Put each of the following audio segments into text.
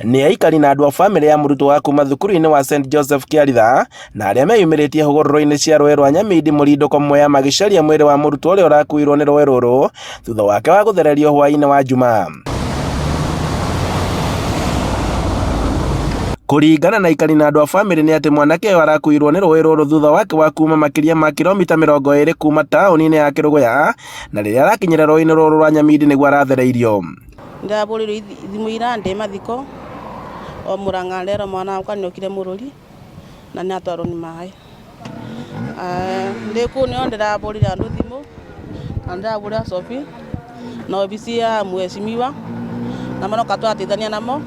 Nĩ aikari na andũ a bamĩrĩ ya mũrutwo wa kuma thukuru-inĩ wa St Joseph Kĩaritha na arĩa meyumĩrĩtie hũgũrũrũ-inĩ cia rũĩ rwa Nyamindi mũrindũko Mwea magĩcaria mwĩrĩ wa mũrutwo ũrĩa ũrakuirwo nĩ rũĩ rũrũ thutha wake wa gũthererio hwaĩ-inĩ wa Jumaa. Kũringana na aikari na andũ a bamĩrĩ nĩ atĩ mwanake ũyũ arakuirwo nĩ rũĩ rũrũ thutha wake wa kuma makĩria ma kilomita 20 kuma taũni-inĩ ya Kĩrũgũya, na rĩrĩa arakinyĩra rũĩ-inĩ rũrũ rwa Nyamindi nĩguo arathereirio. Ndabũrĩrwo thimũ ira ndĩ mathiko o Mũrang'a rero mwana wakwa nĩokire mũrũri na nĩ atwarwo nĩ maĩ. Ndĩ kũu nĩo ndĩrabũrĩra andũ thimũ na ndĩrabũrĩra Sophie na obici ya mheshimiwa na maroka twateithania namo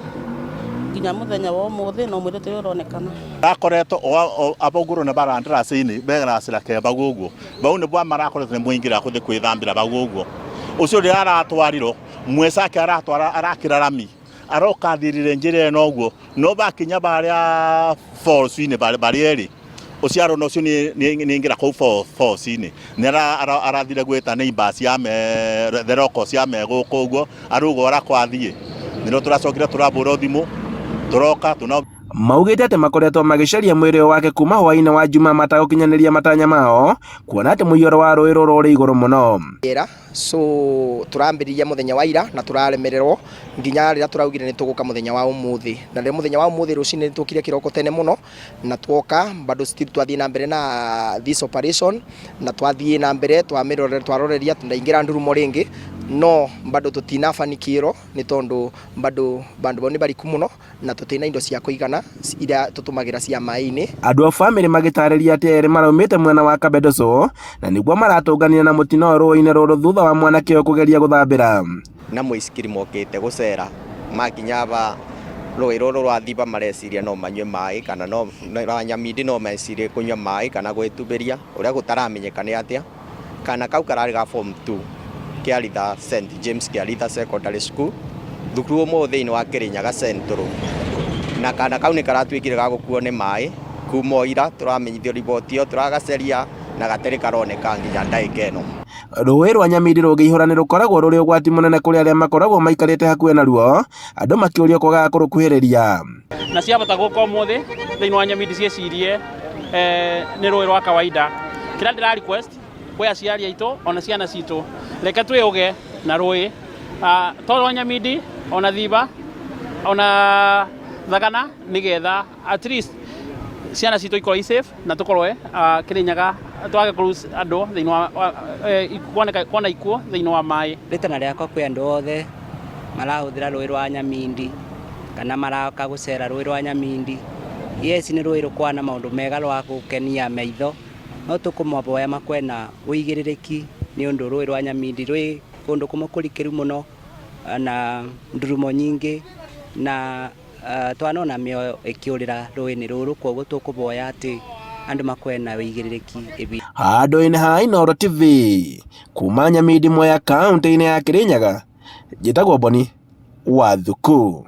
nginya mũthenya wa ũmũthĩ na mũirĩtu ũyũ ũronekana. Akoretwo aboguru na barandaraci-inĩ begaracĩra kemba gũguo bau nĩ bwa marakoretwo nĩ mũingĩra kũthi kwĩthambĩra bau gũguo ũcio ũrĩa aratwarirwo mwecake arakĩra rami aroka thirire njĩra ĩno ũguo no bakinya barĩa falls-inĩ barĩ erĩ ũcio arona ũcio nĩ ingĩra kũu falls-inĩ nĩ arathire gwĩta neighbors ya the locals ya me gũkũ ũguo arugo arakwathiĩ nĩrĩo tũracokire tũrabũra thimũ tũroka maugĩte atĩ makoretwo magĩcaria mwĩrĩ wake kuma hwaĩ-inĩ wa Jumaa matagũkinyanĩria matanya mao kuona atĩ mũiyũro wa rũĩ rũrũ ũrĩ igũrũ mũno. So turambĩrĩria mũthenya wa ira na tũraremererwo nginya rĩrĩa tũraugire nĩ tũgũka mũthenya wa ũmũthĩ, na rĩrĩa mũthenya wa ũmũthĩ rũcinĩ nĩ tũkire kĩroko tene mũno na twoka bado still twathiĩ na mbere na this operation na twathiĩ na mbere twaroreria tunaingĩra ndurumo rĩngĩ no bado tutinafanikirwo nĩ tondũ bado bandu nĩ bariku mũno na tutina indo cia kũigana iria tũtũmagĩra cia maĩ-inĩ. Andũ a bamĩrĩ magĩtarĩria atĩ erĩ maraumĩte mwena wa Kabedoso na nĩguo maratũnganire na mũtino rũĩ-inĩ rũrũ thutha wa mwanake ũyũ kũgeria gũthambĩra. Na mũisikiri mokĩte gũcera makinya ba rũĩ rũrũ rwa Thiba mareciria no manyue maĩ kana no Nyamindi no mecirie kũnyua maĩ kana gwĩtubĩria ũrĩa gũtaramenyeka nĩ atĩa. Kana kau kararĩ ga form 2 Kĩaritha St James Kĩaritha Secondary School thukuru ũmwe thĩinĩ wa Kĩrĩnyaga Central, na kana kau nĩ karatuĩkire ga gũkuo nĩ maĩ kuma ira tũramenyithio riboti ĩyo tũragaceria na gatarĩ karoneka nginya ndagĩka ĩno. Rũĩ rwa Nyamindi rũngĩihũra nĩ rũkoragwo rũrĩ ũgwati mũnene kũrĩ arĩa makoragwo maikarĩte hakuhĩ naruo, andũ makĩũrio kwaga kũrũkuhĩrĩria. Na ciabata gũka ũmũthĩ thĩinĩ wa Nyamindi ciecirie nĩ rũĩ rwa kawaida. Kĩrĩa ndĩra request kwĩ aciari aitũ ona ciana citũ reke twĩũge na rũĩ to rwa Nyamindi ona Thiba ona Thagana nĩgetha at least ciana citũ ikorwo i safe na tũkorwo Kĩrĩnyaga twage kũruce andũ thĩinĩ wa kuona ikuũ thĩinĩ wa maĩ. Rĩtana rĩakwa kwĩ andũ othe marahũthĩra rũĩ rwa Nyamindi kana maroka gũcera rũĩ rwa Nyamindi. Yes, nĩ rũĩ rũkoragwo na maũndũ mega rwa gũkenia maitho no tũkũmaboya makwena ũigĩrĩrĩki nĩ ũndũ rũĩ rwa Nyamindi rwĩ kũndũ kũmwe kũrikĩru mũno na ndurumo nyingĩ na twanona mĩoyo ĩkĩũrĩra rũĩ-inĩ rũrũ, koguo tũkũboya atĩ andũ makwena ũigĩrĩrĩki. Handũ-inĩ ha Inooro TV kuma Nyamindi Mwea kaũntĩ-inĩ ya Kĩrĩnyaga, njĩtagwo Boni Wathuku.